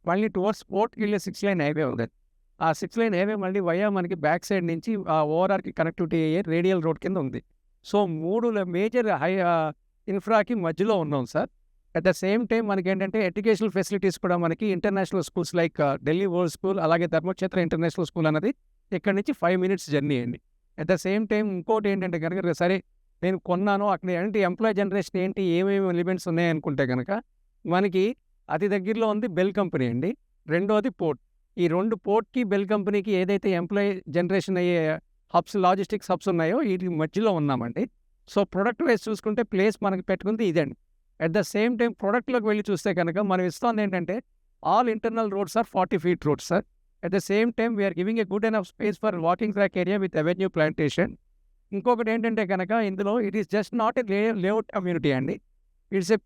మళ్ళీ టువర్డ్స్ పోర్ట్కి వెళ్ళే 6 lane హైవే ఉంది. ఆ 6 lane హైవే మళ్ళీ వయా మనకి బ్యాక్ సైడ్ నుంచి ఆ ఓఆర్ఆర్కి కనెక్టివిటీ అయ్యే రేడియల్ రోడ్ కింద ఉంది. సో 3 మేజర్ ఇన్ఫ్రాకి మధ్యలో ఉన్నాం sir. At the same time మనకి ఏంటంటే ఎడ్యుకేషనల్ ఫెసిలిటీస్ కూడా మనకి international schools like Delhi world school, అలాగే ధర్మక్షేత్ర ఇంటర్నేషనల్ స్కూల్ అన్నది ఇక్కడ నుంచి 5 minutes జర్నీ అండి. అట్ ద సేమ్ టైం ఇంకోటి ఏంటంటే కనుక సరే నేను కొన్నాను అక్కడ ఏంటి ఎంప్లాయ్ జనరేషన్ ఏంటి ఏమేమి ఎలిమెంట్స్ ఉన్నాయనుకుంటే కనుక మనకి అతి దగ్గరలో ఉంది బెల్ కంపెనీ అండి. రెండోది పోర్ట్. ఈ 2 పోర్ట్కి బెల్ కంపెనీకి ఏదైతే ఎంప్లాయ్ జనరేషన్ అయ్యే హబ్స్, లాజిస్టిక్స్ హబ్స్ ఉన్నాయో వీటి మధ్యలో ఉన్నామండి. సో ప్రొడక్ట్ వైజ్ చూసుకుంటే ప్లేస్ మనకి పెట్టుకుంది ఇదండి. అట్ ద సేమ్ టైం ప్రొడక్ట్లోకి వెళ్ళి చూస్తే కనుక మనం ఇస్తుంది ఏంటంటే all internal roads are 40 feet roads sir. At the same time we're giving a good enough space for walking track area with avenue plantation. ఇంకొకటి ఏంటంటే కనుక ఇందులో it is just not a layout community అండి. It's a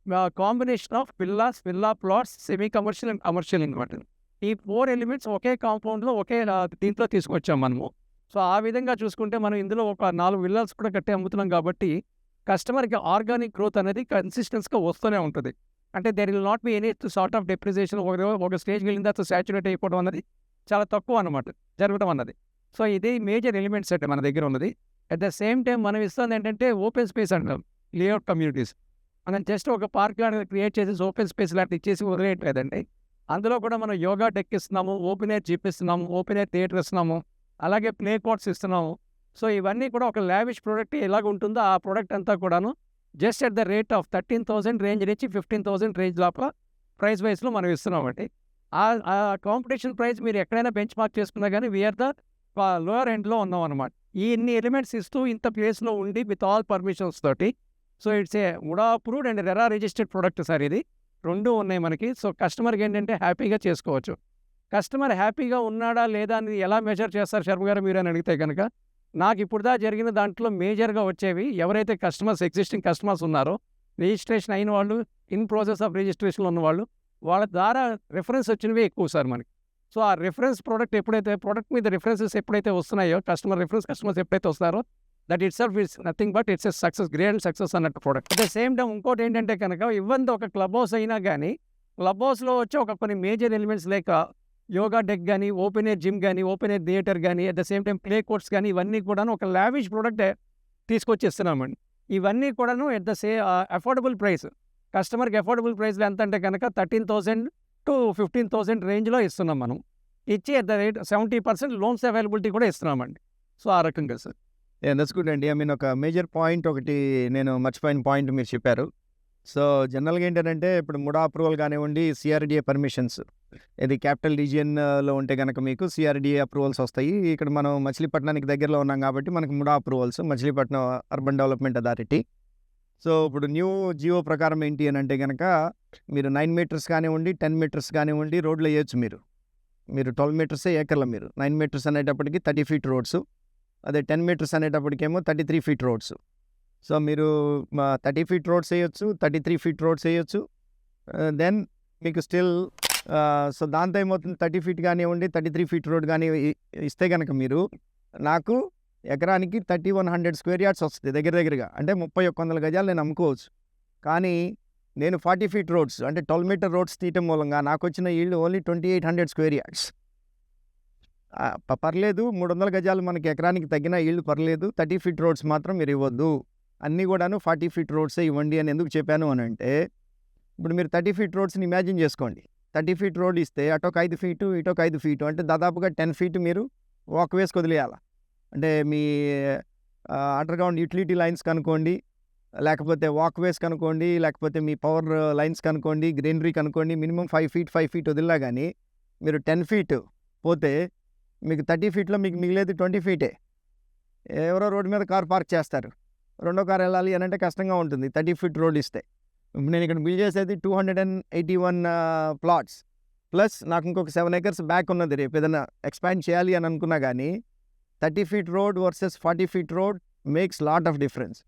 combination of villas, villa plots, semi commercial and commercial అనమాట. ఈ 4 elements ఒకే కాంపౌండ్లో ఒకే దీంట్లో తీసుకొచ్చాం మనము. సో ఆ విధంగా చూసుకుంటే మనం ఇందులో ఒక 4 villas కూడా కట్టి అమ్ముతున్నాం కాబట్టి కస్టమర్కి ఆర్గానిక్ గ్రోత్ అనేది కన్సిస్టెన్స్గా వస్తూనే ఉంటుంది. అంటే there will not be any sort of depreciation. ఒక స్టేజ్కి వెళ్ళిన తర్వాత సాచురేట్ అయిపోవడం అన్నది చాలా తక్కువ అనమాట జరగడం అన్నది. సో ఇది మేజర్ ఎలిమెంట్స్ అంటే మన దగ్గర ఉన్నది. అట్ ద సేమ్ టైం మనం ఇస్తుంది ఏంటంటే ఓపెన్ స్పేస్ అంటాం, లేఅవుట్ కమ్యూనిటీస్. మనం జస్ట్ ఒక పార్క్ లాంటిది క్రియేట్ చేసి ఓపెన్ స్పేస్ లాంటివి ఇచ్చేసి వదిలేయట్లేదండి. అందులో కూడా మనం యోగా డెక్ ఇస్తున్నాము, ఓపెన్ ఎయిర్ జిప్ ఇస్తున్నాము, ఓపెన్ ఎయిర్ థియేటర్ ఇస్తున్నాము, అలాగే ప్లే కోర్ట్స్ ఇస్తున్నాము. సో ఇవన్నీ కూడా ఒక లావిష్ ప్రోడక్ట్ ఎలాగ ఉంటుందో ఆ ప్రోడక్ట్ అంతా కూడాను just at the rate of 13,000 range నుంచి 15,000 రేంజ్ లోపల ప్రైస్ వైజ్లో మనం ఇస్తున్నామండి. ఆ కాంపిటీషన్ ప్రైస్ మీరు ఎక్కడైనా బెంచ్ మార్క్ చేసుకున్నా కానీ వీఆర్ ద లోయర్ ఎండ్లో ఉన్నాం అనమాట. ఈ ఇన్ని ఎలిమెంట్స్ ఇస్తూ ఇంత ప్లేస్లో ఉండి విత్ ఆల్ పర్మిషన్స్ తోటి. So it's a Uda approved and RERA registered product sir ఇది. 2 ఉన్నాయి మనకి. సో కస్టమర్కి ఏంటంటే హ్యాపీగా చేసుకోవచ్చు. కస్టమర్ హ్యాపీగా ఉన్నాడా లేదా అని ఎలా మెజర్ చేస్తారు శర్మ గారు మీరు అని అడిగితే కనుక నాకు ఇప్పుడుదా జరిగిన దాంట్లో మేజర్గా వచ్చేవి ఎవరైతే ఎగ్జిస్టింగ్ కస్టమర్స్ ఉన్నారో, రిజిస్ట్రేషన్ అయిన వాళ్ళు, ఇన్ ప్రాసెస్ ఆఫ్ రిజిస్ట్రేషన్లో ఉన్నవాళ్ళు, వాళ్ళ ద్వారా రిఫరెన్స్ వచ్చినవే ఎక్కువ సార్ మనకి. సో, ఆ రిఫరెన్స్ ప్రొడక్ట్ మీద రిఫరెన్సెస్ ఎప్పుడైతే వస్తున్నాయో కస్టమర్స్ ఎప్పుడైతే వస్తారో that itself it's nothing but it's a success, great success అన్నట్టు product. At the same time ఇంకోటి ఏంటంటే కనుక ఈవెన్ ఒక క్లబ్ హౌస్ అయినా కానీ క్లబ్ హౌస్‌లో వచ్చే ఒక కొన్ని major elements like yoga deck గానీ, ఓపెన్ ఎయిర్ జిమ్ గానీ, ఓపెన్ ఎయిర్ థియేటర్ గానీ, at the same time play courts గానీ ఇవన్నీ కూడాను ఒక లావిష్ ప్రొడక్టే తీసుకొచ్చి ఇస్తున్నామండి. ఇవన్నీ కూడాను ఎట్ ద అఫోర్డబుల్ ప్రైస్. కస్టమర్‌కి అఫోర్డబుల్ ప్రైస్‌లో ఎంత అంటే కనుక 13,000 to 15,000 రేంజ్‌లో ఇస్తున్నాం మనం. ఇచ్చి at the rate 70% loans availability కూడా ఇస్తున్నామండి. సో, ఆ రకంగా సార్. దట్స్ గుడ్ అండి. ఐ మీన్ ఒక మేజర్ పాయింట్ ఒకటి నేను మర్చిపోయిన పాయింట్ మీరు చెప్పారు. సో, జనరల్‌గా ఏంటంటే ఇప్పుడు ముడా అప్రూవల్ కానివ్వండి, సిఆర్‌డిఏ పర్మిషన్స్ ఇది క్యాపిటల్ రీజియన్‌లో ఉంటే గనక మీకు సిఆర్‌డిఏ అప్రూవల్స్ వస్తాయి. ఇక్కడ మనం మచిలీపట్నానికి దగ్గరలో ఉన్నాం కాబట్టి మనకు MUDA approvals, Machilipatnam urban development authority. So, ఇప్పుడు న్యూ జియో ప్రకారం ఏంటి అని అంటే గనక మీరు 9 మీటర్స్ కానివ్వండి, 10 మీటర్స్ కానివ్వండి రోడ్లు వేయొచ్చు మీరు. 12 మీటర్సే ఏకర్ల మీరు. 9 మీటర్స్ అనేటప్పటికి 30 ఫీట్ రోడ్స్. అదే 10 మీటర్స్ అనేటప్పటికేమో 33 ఫీట్ రోడ్స్. సో, మీరు 30 ఫీట్ రోడ్స్ వేయొచ్చు, 33 ఫీట్ రోడ్స్ వేయొచ్చు. దెన్ మీకు స్టిల్ సో, దాంతో ఏమవుతుంది 30 ఫీట్ కానివ్వండి, 33 ఫీట్ రోడ్ కానీ ఇస్తే కనుక మీరు నాకు ఎకరానికి 3100 స్క్వేర్ యార్డ్స్ వస్తుంది దగ్గరగా. అంటే 3100 గజాలు నేను అమ్ముకోవచ్చు. కానీ నేను 40 ఫీట్ రోడ్స్ అంటే 12 మీటర్ రోడ్స్ తీయటం మూలంగా నాకు వచ్చిన ఈల్డ్ ఓన్లీ 2800 స్క్వేర్ యార్డ్స్. పర్లేదు 300 గజాలు మనకి ఎకరానికి తగ్గిన ఈల్డ్ పర్లేదు. 30 ఫీట్ రోడ్స్ మాత్రం మీరు ఇవ్వద్దు. అన్నీ కూడాను 40 ఫీట్ రోడ్సే ఇవ్వండి అని ఎందుకు చెప్పాను అని అంటే, ఇప్పుడు మీరు 30 ఫీట్ రోడ్స్ని ఇమాజిన్ చేసుకోండి. 30 ఫీట్ రోడ్ ఇస్తే అటొక 5 ఫీటు ఇటొక 5 ఫీటు అంటే దాదాపుగా 10 ఫీట్ మీరు వాక్ వేస్కి వదిలేయాలి. అంటే మీ అండర్గ్రౌండ్ యూటిలిటీ లైన్స్ కనుకోండి, లేకపోతే వాక్ వేస్ కనుకోండి, లేకపోతే మీ పవర్ లైన్స్ కనుకోండి, గ్రీనరీ కనుకోండి, మినిమం 5 ఫీట్ వదిలినా కానీ మీరు 10 ఫీట్ పోతే మీకు 30 ఫీట్లో మీకు మిగిలేది 20 ఫీటే. ఎవరో రోడ్డు మీద కారు పార్క్ చేస్తారు. రెండో కారు వెళ్ళాలి అని అంటే కష్టంగా ఉంటుంది 30 ఫీట్ రోడ్ ఇస్తే. ఇప్పుడు నేను ఇక్కడ బిల్డ్ చేసేది 281 ప్లాట్స్ ప్లస్ నాకు ఇంకొక 7 acres బ్యాక్ ఉన్నది. రేపు ఏదైనా ఎక్స్పాండ్ చేయాలి అని అనుకున్నా కానీ 30 feet road versus 40 feet road makes lot of difference.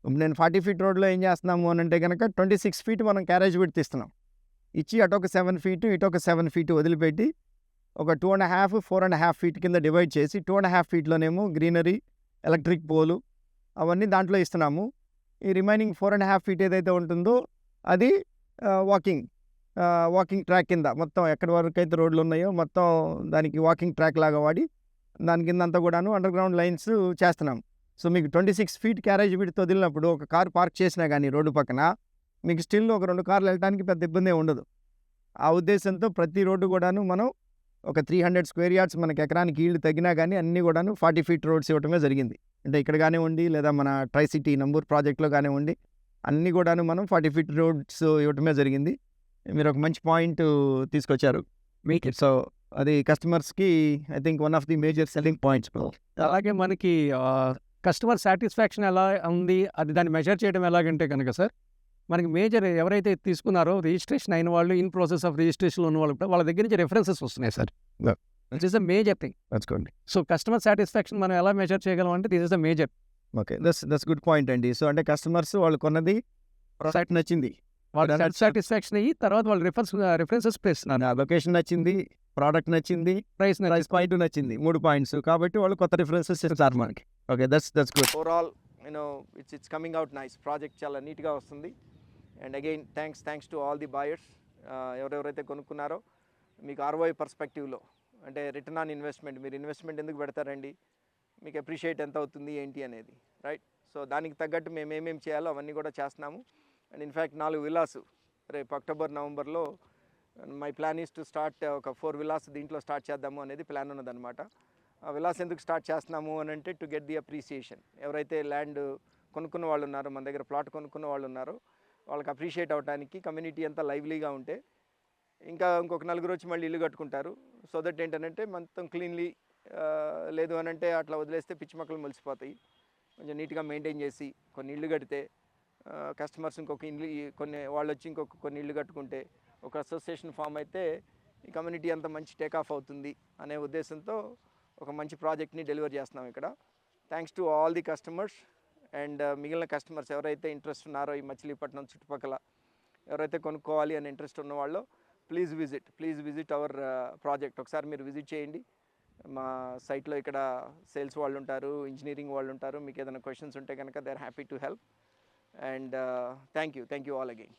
నేను 40 ఫీట్ రోడ్లో ఏం చేస్తున్నాము అని అంటే కనుక 26 ఫీట్ మనం క్యారేజ్ విడ్త్ ఇస్తున్నాం. ఇచ్చి అటొక 7 ఫీటు ఇటొక 7 ఫీటు వదిలిపెట్టి ఒక 2.5 4.5 ఫీట్ కింద డివైడ్ చేసి 2.5 ఫీట్లోనేమో గ్రీనరీ, ఎలక్ట్రిక్ పోలు అవన్నీ దాంట్లో ఇస్తున్నాము. ఈ రిమైనింగ్ 4.5 ఫీట్ ఏదైతే ఉంటుందో అది వాకింగ్ ట్రాక్ కింద మొత్తం ఎక్కడి వరకు అయితే రోడ్లు ఉన్నాయో మొత్తం దానికి వాకింగ్ ట్రాక్ లాగా వాడి దాని కింద అంతా కూడాను అండర్గ్రౌండ్ లైన్స్ చేస్తున్నాం. సో, మీకు 26 ఫీట్ క్యారేజ్ విడ్త్ వదిలినప్పుడు ఒక కారు పార్క్ చేసినా కానీ రోడ్డు పక్కన మీకు స్టిల్ ఒక 2 కార్లు వెళ్ళడానికి పెద్ద ఇబ్బంది ఉండదు. ఆ ఉద్దేశంతో ప్రతి రోడ్డు కూడాను మనం ఒక 300 స్క్వేర్ యార్డ్స్ మనకి ఎకరానికి ఈల్డ్ తగ్గినా కానీ అన్నీ కూడాను 40 ఫీట్ రోడ్స్ ఇవ్వటమే జరిగింది. అంటే ఇక్కడ కానివ్వండి లేదా మన ట్రై సిటీ నంబూర్ ప్రాజెక్ట్లో కానివ్వండి అన్నీ కూడాను మనం 40 ఫీట్ రోడ్స్ ఇవ్వటమే జరిగింది. మీరు ఒక మంచి పాయింట్ తీసుకొచ్చారు. సో, అది కస్టమర్స్కి I think one of the major selling points. అలాగే మనకి కస్టమర్ సాటిస్ఫాక్షన్ ఎలా ఉంది అది దాన్ని మెజర్ చేయడం ఎలాగంటే కనుక సార్, మనకి మేజర్ ఎవరైతే తీసుకున్నారో రిజిస్ట్రేషన్ అయిన వాళ్ళు, ఇన్ ప్రాసెస్ ఆఫ్ రిజిస్ట్రేషన్ ఉన్న వాళ్ళు కూడా వాళ్ళ దగ్గర నుంచి రెఫరెన్సెస్ వస్తున్నాయి sir. This is a major thing. నచ్చుకోండి. సో, కస్టమర్ సాటిస్ఫాక్షన్ మనం ఎలా మెజర్ చేయగలం అంటే this is a major. Okay, that's good point అండి. సో, అంటే కస్టమర్స్ వాళ్ళు కొన్నది ప్రోడక్ట్ నచ్చింది, వాళ్ళ సాటిస్ఫాక్షన్ అయ్యి తర్వాత వాళ్ళు రిఫరెన్సెస్ ప్లేస్ లొకేషన్ నచ్చింది, ప్రోడక్ట్ నచ్చింది, ప్రైస్ ప్రైస్ పాయింట్ నచ్చింది, 3 పాయింట్స్. కాబట్టి వాళ్ళు కొత్త రిఫరెన్సెస్ ఇస్తారు మనకి. Okay, that's good. Overall it's coming out nice. Project చాలా నీట్గా వస్తుంది. And again thanks to all the buyers. ఎవరెవరైతే కొనుక్కున్నారో మీకు ROI పర్స్పెక్టివ్లో అంటే రిటర్న్ ఆన్ ఇన్వెస్ట్మెంట్, మీరు ఇన్వెస్ట్మెంట్ ఎందుకు పెడతారండి, మీకు అప్రిషియేట్ ఎంత అవుతుంది ఏంటి అనేది, రైట్? సో, దానికి తగ్గట్టు మేము ఏమేమి చేయాలో అవన్నీ కూడా చేస్తున్నాము. అండ్ ఇన్ఫ్యాక్ట్ 4 విల్లాస్ రేపు అక్టోబర్ నవంబర్లో my plan is to start ఒక 4 విల్లాస్ దీంట్లో స్టార్ట్ చేద్దాము అనేది ప్లాన్ ఉన్నదనమాట. ఆ విల్లాస్ ఎందుకు స్టార్ట్ చేస్తున్నాము అని అంటే టు గెట్ ది అప్రిసియేషన్. ఎవరైతే ల్యాండ్ కొనుక్కున్న వాళ్ళు ఉన్నారో, మన దగ్గర ప్లాట్ కొనుక్కున్న వాళ్ళు ఉన్నారో వాళ్ళకి అప్రిషియేట్ అవ్వడానికి, కమ్యూనిటీ అంతా లైవ్లీగా ఉంటే ఇంకొక 4 వచ్చి మళ్ళీ ఇల్లు కట్టుకుంటారు. సో దట్ ఏంటంటే మొత్తం క్లీన్లీ, లేదు అని అంటే అట్లా వదిలేస్తే పిచ్చి మొక్కలు మొలిసిపోతాయి. కొంచెం నీట్గా మెయింటైన్ చేసి కొన్ని ఇల్లు కడితే కస్టమర్స్ ఇంకొక ఇల్లు, వాళ్ళు వచ్చి కొన్ని ఇల్లు కట్టుకుంటే ఒక అసోసియేషన్ ఫామ్ అయితే ఈ కమ్యూనిటీ అంతా మంచి టేకాఫ్ అవుతుంది అనే ఉద్దేశంతో ఒక మంచి ప్రాజెక్ట్ని డెలివర్ చేస్తున్నాం ఇక్కడ. Thanks to all the customers. And మిగిలిన కస్టమర్స్ ఎవరైతే ఇంట్రెస్ట్ ఉన్నారో ఈ మచిలీపట్నం చుట్టుపక్కల ఎవరైతే కొనుక్కోవాలి అని ఇంట్రెస్ట్ ఉన్నవాళ్ళో ప్లీజ్ విజిట్ అవర్ ప్రాజెక్ట్. ఒకసారి మీరు విజిట్ చేయండి. మా సైట్లో ఇక్కడ సేల్స్ వాళ్ళు ఉంటారు, ఇంజనీరింగ్ వాళ్ళు ఉంటారు. మీకు ఏదైనా క్వశ్చన్స్ ఉంటే కనుక they are happy to help. And thank you all again.